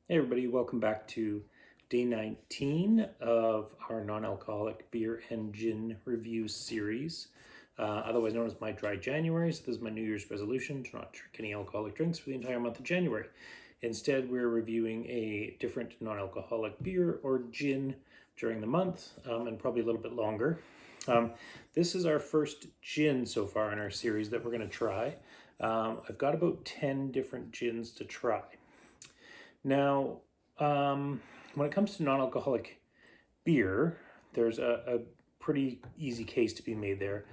Hey everybody, welcome back to day 19 of our non-alcoholic beer and gin review series, otherwise known as my dry January. So this is my New Year's resolution to not drink any alcoholic drinks for the entire month of January. Instead, we're reviewing a different non-alcoholic beer or gin during the month, and probably a little bit longer. This is our first gin so far in our series that we're going to try. I've got about 10 different gins to try. Now, when it comes to non-alcoholic beer, there's a pretty easy case to be made there.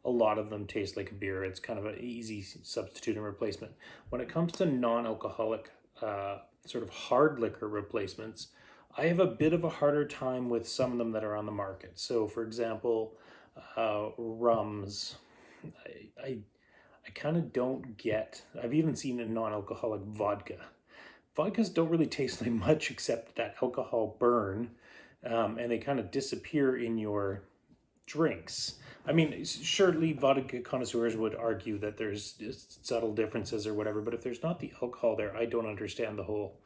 A lot of them taste like a beer. It's kind of an easy substitute and replacement. When it comes to non-alcoholic sort of hard liquor replacements, I have a bit of a harder time with some of them that are on the market. So, for example, rums. I kind of don't get. I've even seen a non-alcoholic vodka. Vodkas don't really taste like much except that alcohol burn, and they kind of disappear in your drinks. I mean, surely vodka connoisseurs would argue that there's subtle differences or whatever, but if there's not the alcohol there, I don't understand the whole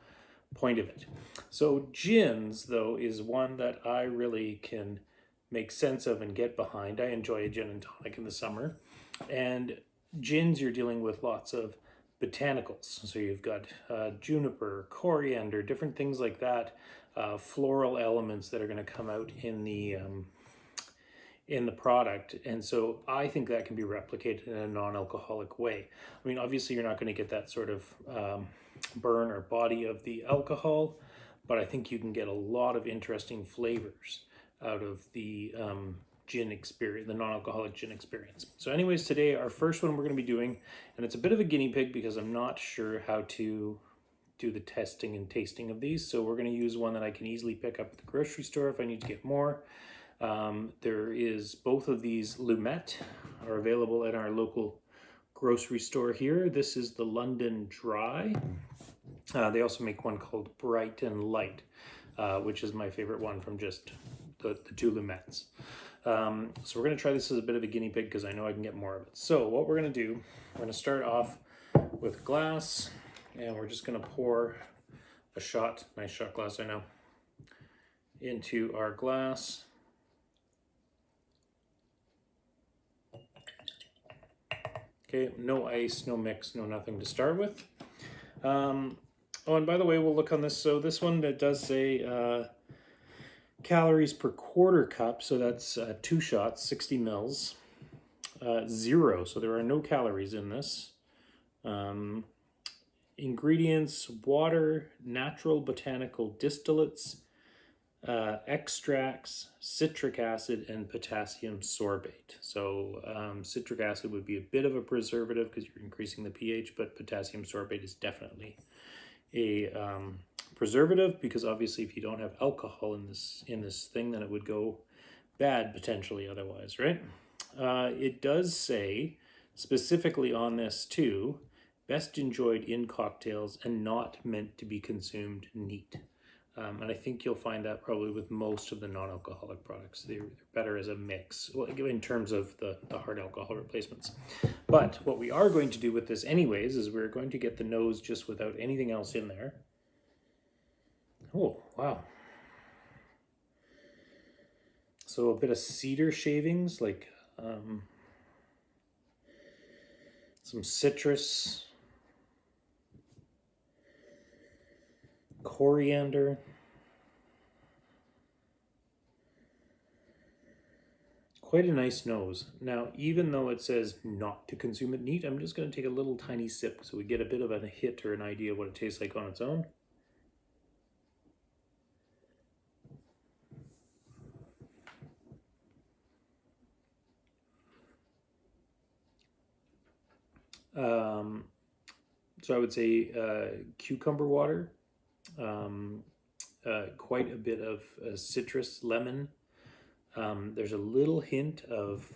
point of it. So gins, though, is one that I really can make sense of and get behind. I enjoy a gin and tonic in the summer. And gins, you're dealing with lots of botanicals. So you've got juniper, coriander, different things like that, floral elements that are going to come out in the product. And so I think that can be replicated in a non-alcoholic way. I mean, obviously you're not going to get that sort of burn or body of the alcohol, but I think you can get a lot of interesting flavors out of the gin experience, the non-alcoholic gin experience. So anyways, today our first one we're going to be doing, and it's a bit of a guinea pig because I'm not sure how to do the testing and tasting of these. So we're going to use one that I can easily pick up at the grocery store if I need to get more. There is both of these Lumette are available at our local grocery store here. This is the London Dry. They also make one called Bright and Light, which is my favorite one from just the two Lumettes. So we're going to try this as a bit of a guinea pig because I know I can get more of it. So what we're going to do, we're going to start off with glass, and we're just going to pour a shot, nice shot glass I know, into our glass. Okay, no ice, no mix, no nothing to start with. Oh, and by the way, we'll look on this. So this one, that does say calories per quarter cup, so that's 2 shots, 60 mils, 0, so there are no calories in this. Ingredients: water, natural botanical distillates, extracts, citric acid, and potassium sorbate. So citric acid would be a bit of a preservative because you're increasing the pH, but potassium sorbate is definitely a preservative, because obviously if you don't have alcohol in this thing, then it would go bad potentially otherwise, right? It does say specifically on this too, best enjoyed in cocktails and not meant to be consumed neat. And I think you'll find that probably with most of the non-alcoholic products. They're better as a mix in terms of the hard alcohol replacements. But what we are going to do with this anyways is we're going to get the nose just without anything else in there. Oh, wow. So a bit of cedar shavings, like some citrus, coriander, quite a nice nose. Now, even though it says not to consume it neat, I'm just going to take a little tiny sip so we get a bit of a hit or an idea of what it tastes like on its own. So I would say cucumber water, quite a bit of citrus, lemon. There's a little hint of,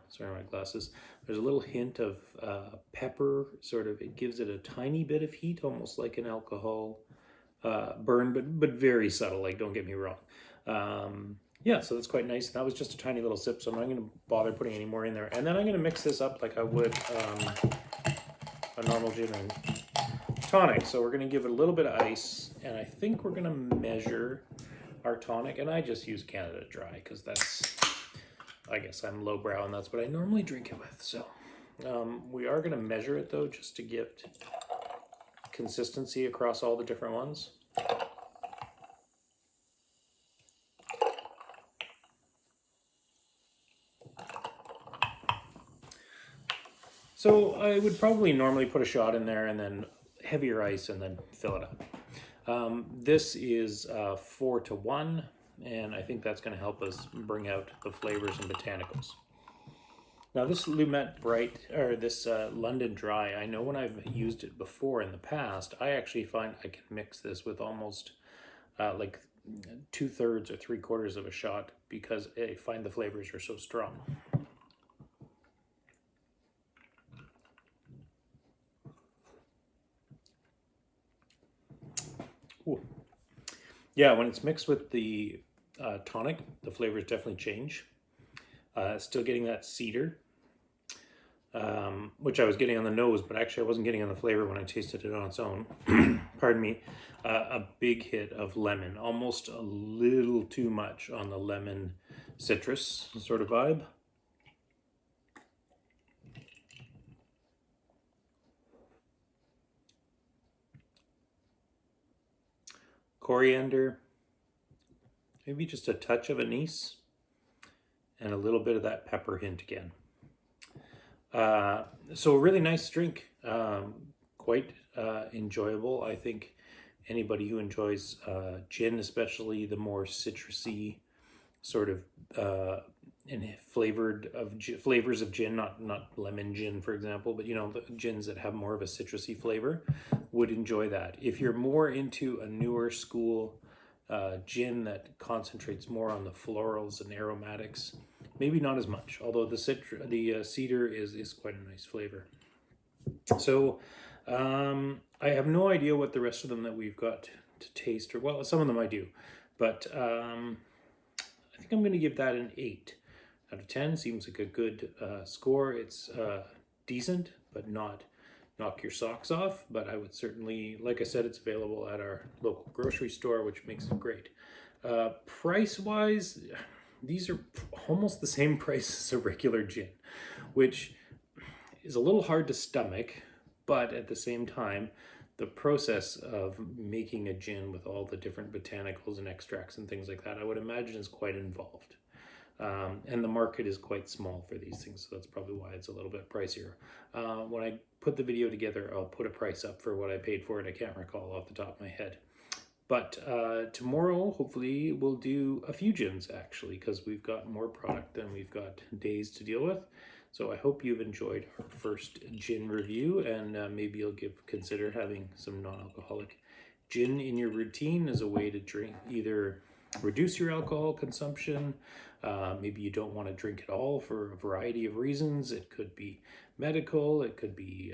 sorry, my glasses. There's a little hint of pepper, sort of, it gives it a tiny bit of heat, almost like an alcohol burn, but very subtle, like, don't get me wrong. Yeah, so that's quite nice. That was just a tiny little sip, so I'm not going to bother putting any more in there. And then I'm going to mix this up like I would a normal gin and Tonic. So we're going to give it a little bit of ice, and I think we're going to measure our tonic, and I just use Canada Dry because that's, I guess I'm lowbrow and that's what I normally drink it with. So we are going to measure it though, just to get consistency across all the different ones. So I would probably normally put a shot in there and then heavier ice and then fill it up. This is 4 to 1, and I think that's going to help us bring out the flavors and botanicals. Now this Lumette Bright, or this London Dry, I know when I've used it before in the past, I actually find I can mix this with almost like 2/3 or 3/4 of a shot because I find the flavors are so strong. Ooh. Yeah, when it's mixed with the tonic, the flavors definitely change. Still getting that cedar, which I was getting on the nose, but actually I wasn't getting on the flavor when I tasted it on its own. Pardon me. A big hit of lemon, almost a little too much on the lemon citrus sort of vibe. Coriander, maybe just a touch of anise, and a little bit of that pepper hint again. So a really nice drink, quite enjoyable. I think anybody who enjoys gin, especially the more citrusy sort of and flavors of gin, not lemon gin, for example, but you know, the gins that have more of a citrusy flavor, would enjoy that. If you're more into a newer school gin that concentrates more on the florals and aromatics, maybe not as much, although the cedar is quite a nice flavor. So I have no idea what the rest of them that we've got to taste, or well, some of them I do, but I think I'm going to give that an 8 out of 10. Seems like a good score. It's decent, but not knock your socks off. But I would certainly, like I said, it's available at our local grocery store, which makes it great. Price-wise, these are almost the same price as a regular gin, which is a little hard to stomach, but at the same time, the process of making a gin with all the different botanicals and extracts and things like that, I would imagine is quite involved. And the market is quite small for these things, so that's probably why it's a little bit pricier. When I put the video together, I'll put a price up for what I paid for it. I can't recall off the top of my head. But tomorrow, hopefully, we'll do a few gins, actually, because we've got more product than we've got days to deal with. So I hope you've enjoyed our first gin review, and maybe you'll consider having some non-alcoholic gin in your routine as a way to drink, either reduce your alcohol consumption. Maybe you don't want to drink at all for a variety of reasons. It could be medical, it could be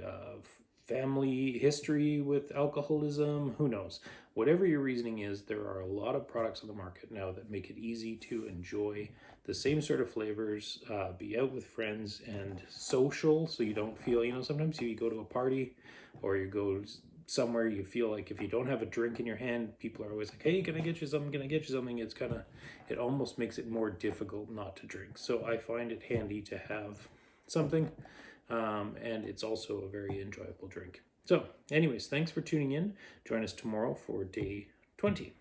family history with alcoholism, who knows. Whatever your reasoning is, there are a lot of products on the market now that make it easy to enjoy the same sort of flavors, be out with friends and social, so you don't feel, you know, sometimes you go to a party or you go somewhere, you feel like if you don't have a drink in your hand, people are always like, hey, can I get you something? Can I get you something? It's kind of, it almost makes it more difficult not to drink. So I find it handy to have something, and it's also a very enjoyable drink. So anyways, thanks for tuning in. Join us tomorrow for day 20.